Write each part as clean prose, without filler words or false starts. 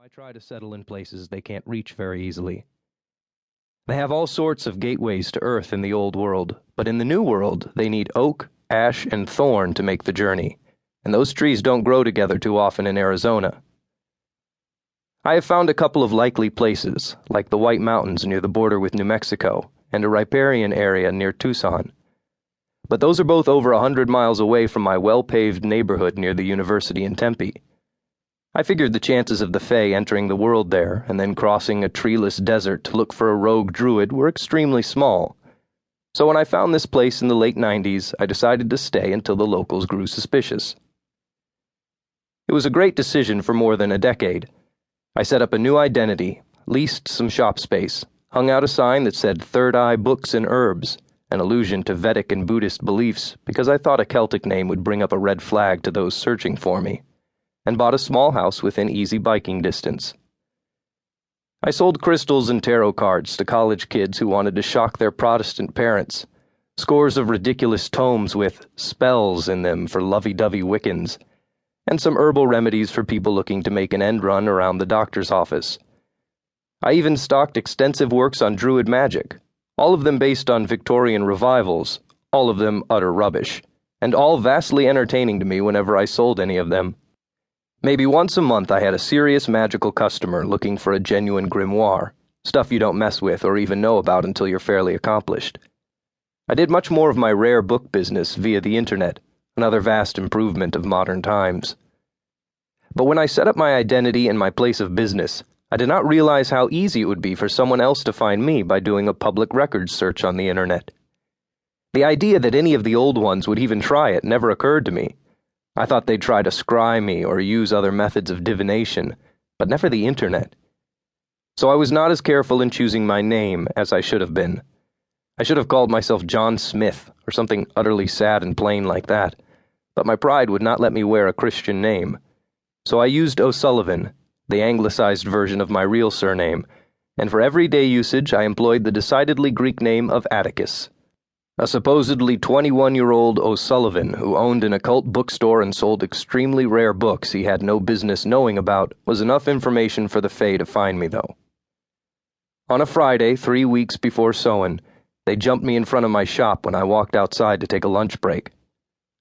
I try to settle in places they can't reach very easily. They have all sorts of gateways to Earth in the old world, but in the new world they need oak, ash, and thorn to make the journey, and those trees don't grow together too often in Arizona. I have found a couple of likely places, like the White Mountains near the border with New Mexico, and a riparian area near Tucson. But those are both over 100 miles away from my well-paved neighborhood near the university in Tempe. I figured the chances of the Fae entering the world there and then crossing a treeless desert to look for a rogue druid were extremely small. So when I found this place in the late 90s, I decided to stay until the locals grew suspicious. It was a great decision for more than a decade. I set up a new identity, leased some shop space, hung out a sign that said Third Eye Books and Herbs, an allusion to Vedic and Buddhist beliefs because I thought a Celtic name would bring up a red flag to those searching for me, and bought a small house within easy biking distance. I sold crystals and tarot cards to college kids who wanted to shock their Protestant parents, scores of ridiculous tomes with spells in them for lovey-dovey Wiccans, and some herbal remedies for people looking to make an end run around the doctor's office. I even stocked extensive works on Druid magic, all of them based on Victorian revivals, all of them utter rubbish, and all vastly entertaining to me whenever I sold any of them. Maybe once a month I had a serious magical customer looking for a genuine grimoire, stuff you don't mess with or even know about until you're fairly accomplished. I did much more of my rare book business via the internet, another vast improvement of modern times. But when I set up my identity and my place of business, I did not realize how easy it would be for someone else to find me by doing a public records search on the internet. The idea that any of the old ones would even try it never occurred to me. I thought they'd try to scry me or use other methods of divination, but never the internet. So I was not as careful in choosing my name as I should have been. I should have called myself John Smith or something utterly sad and plain like that, but my pride would not let me wear a Christian name. So I used O'Sullivan, the anglicized version of my real surname, and for everyday usage I employed the decidedly Greek name of Atticus. A supposedly 21-year-old O'Sullivan who owned an occult bookstore and sold extremely rare books he had no business knowing about was enough information for the Fae to find me, though. On a Friday, 3 weeks before Samhain, they jumped me in front of my shop when I walked outside to take a lunch break.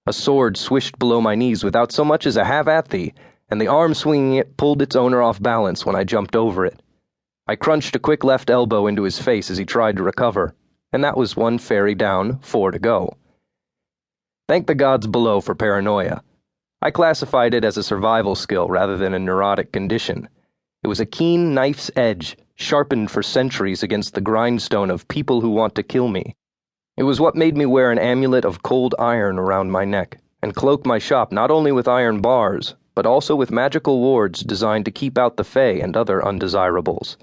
A sword swished below my knees without so much as a "have at thee," and the arm swinging it pulled its owner off balance when I jumped over it. I crunched a quick left elbow into his face as he tried to recover, and that was one fairy down, 4 to go. Thank the gods below for paranoia. I classified it as a survival skill rather than a neurotic condition. It was a keen knife's edge, sharpened for centuries against the grindstone of people who want to kill me. It was what made me wear an amulet of cold iron around my neck, and cloak my shop not only with iron bars, but also with magical wards designed to keep out the Fae and other undesirables.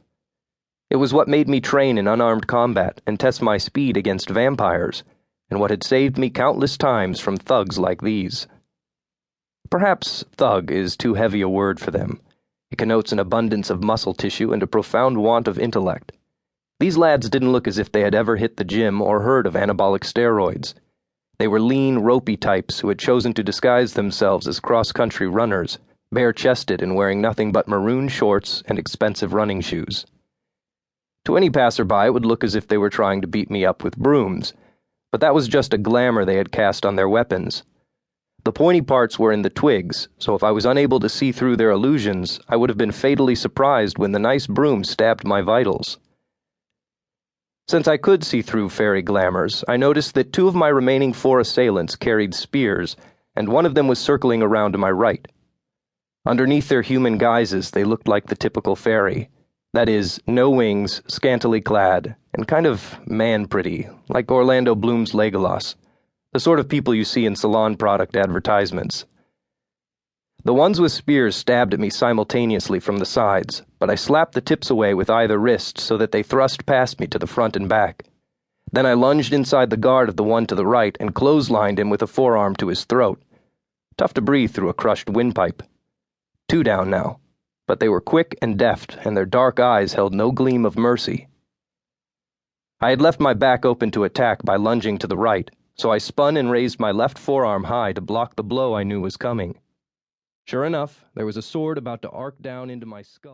It was what made me train in unarmed combat and test my speed against vampires, and what had saved me countless times from thugs like these. Perhaps thug is too heavy a word for them. It connotes an abundance of muscle tissue and a profound want of intellect. These lads didn't look as if they had ever hit the gym or heard of anabolic steroids. They were lean, ropey types who had chosen to disguise themselves as cross-country runners, bare-chested and wearing nothing but maroon shorts and expensive running shoes. To any passerby, it would look as if they were trying to beat me up with brooms, but that was just a glamour they had cast on their weapons. The pointy parts were in the twigs, so if I was unable to see through their illusions, I would have been fatally surprised when the nice broom stabbed my vitals. Since I could see through fairy glamours, I noticed that 2 of my remaining 4 assailants carried spears, and one of them was circling around to my right. Underneath their human guises, they looked like the typical fairy. That is, no wings, scantily clad, and kind of man-pretty, like Orlando Bloom's Legolas, the sort of people you see in salon product advertisements. The ones with spears stabbed at me simultaneously from the sides, but I slapped the tips away with either wrist so that they thrust past me to the front and back. Then I lunged inside the guard of the one to the right and clotheslined him with a forearm to his throat. Tough to breathe through a crushed windpipe. 2 down now. But they were quick and deft, and their dark eyes held no gleam of mercy. I had left my back open to attack by lunging to the right, so I spun and raised my left forearm high to block the blow I knew was coming. Sure enough, there was a sword about to arc down into my skull.